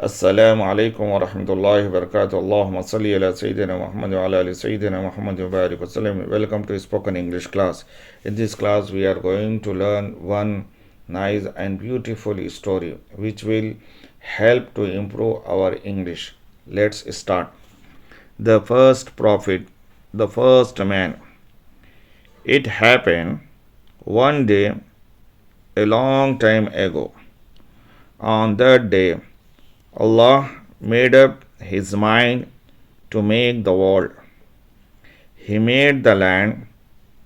Assalamu alaikum wa rahmatullahi wa barakatuh. Allahumma salli ala Sayyidina Muhammad wa ala ali Sayyidina Muhammad wa barik wa sallam. Welcome to spoken English class. In this class, we are going to learn one nice and beautiful story which will help to improve our English. Let's start. The first prophet, the first man. It happened one day a long time ago. On that day, Allah made up His mind to make the world. He made the land,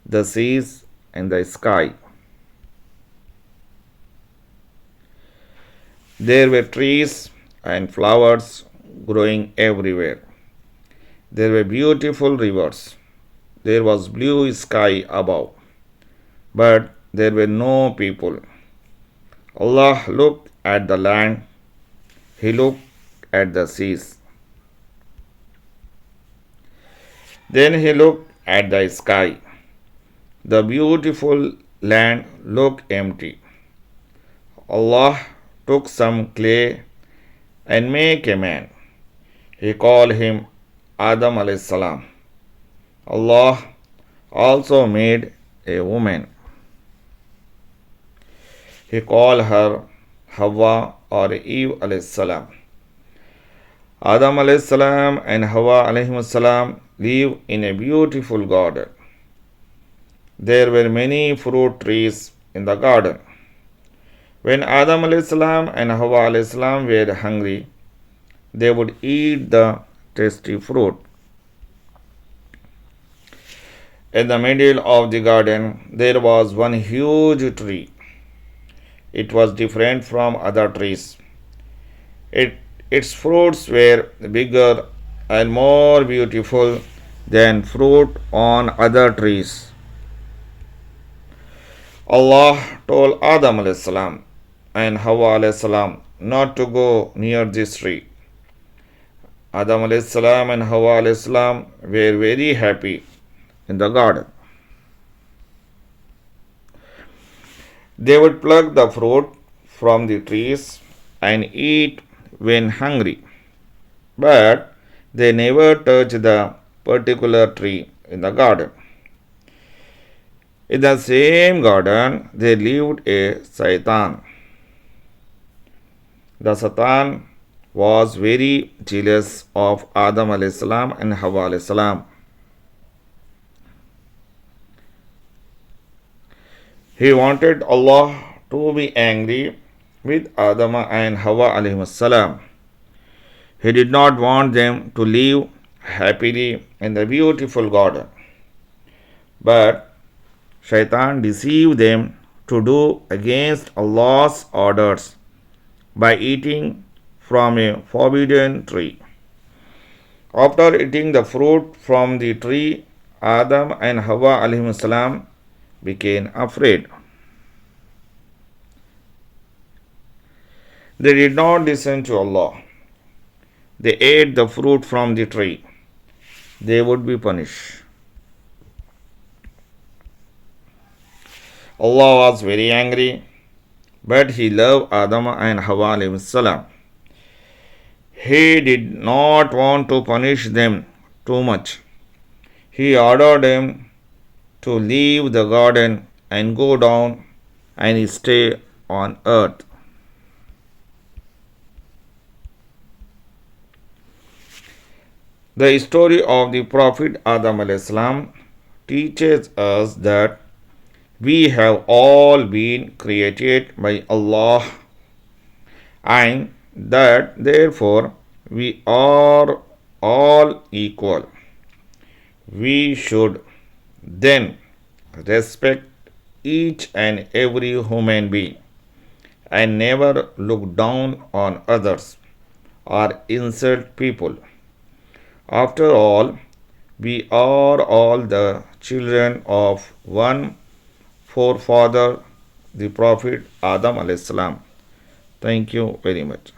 the seas, and the sky. There were trees and flowers growing everywhere. There were beautiful rivers. There was blue sky above. But there were no people. Allah looked at the land. He looked at the seas. Then he looked at the sky. The beautiful land looked empty. Allah took some clay and made a man. He called him Adam alayhi salam. Allah also made a woman. He called her Hawa or Eve alayhi salam. Adam alayhi salam and Hawa alayhi salam live in a beautiful garden. There were many fruit trees in the garden. When Adam alayhi salam and Hawa alayhi salam were hungry, they would eat the tasty fruit. In the middle of the garden, there was one huge tree. It was different from other trees. Its fruits were bigger and more beautiful than fruit on other trees. Allah told Adam alayhi salam and Hawa alayhi salam not to go near this tree. Adam alayhi salam and Hawa alayhi salam were very happy in the garden. They would pluck the fruit from the trees and eat when hungry, but they never touched the particular tree in the garden. In the same garden, there lived a Satan. The Satan was very jealous of Adam alayhi salam and Hawa alayhi salam. He wanted Allah to be angry with Adam and Hawa alayhi salam. He did not want them to live happily in the beautiful garden. But Shaitan deceived them to do against Allah's orders by eating from a forbidden tree. After eating the fruit from the tree, Adam and Hawa alayhi salam became afraid. They did not listen to Allah. They ate the fruit from the tree. They would be punished. Allah was very angry, but He loved Adam and Hawa alayhi salam. He did not want to punish them too much. He ordered them to leave the garden and go down and stay on earth. The story of the Prophet Adam alayhi salam teaches us that we have all been created by Allah and that therefore we are all equal. We should then respect each and every human being and never look down on others or insult people. After all, we are all the children of one forefather, the Prophet Adam alayhi salam. Thank you very much.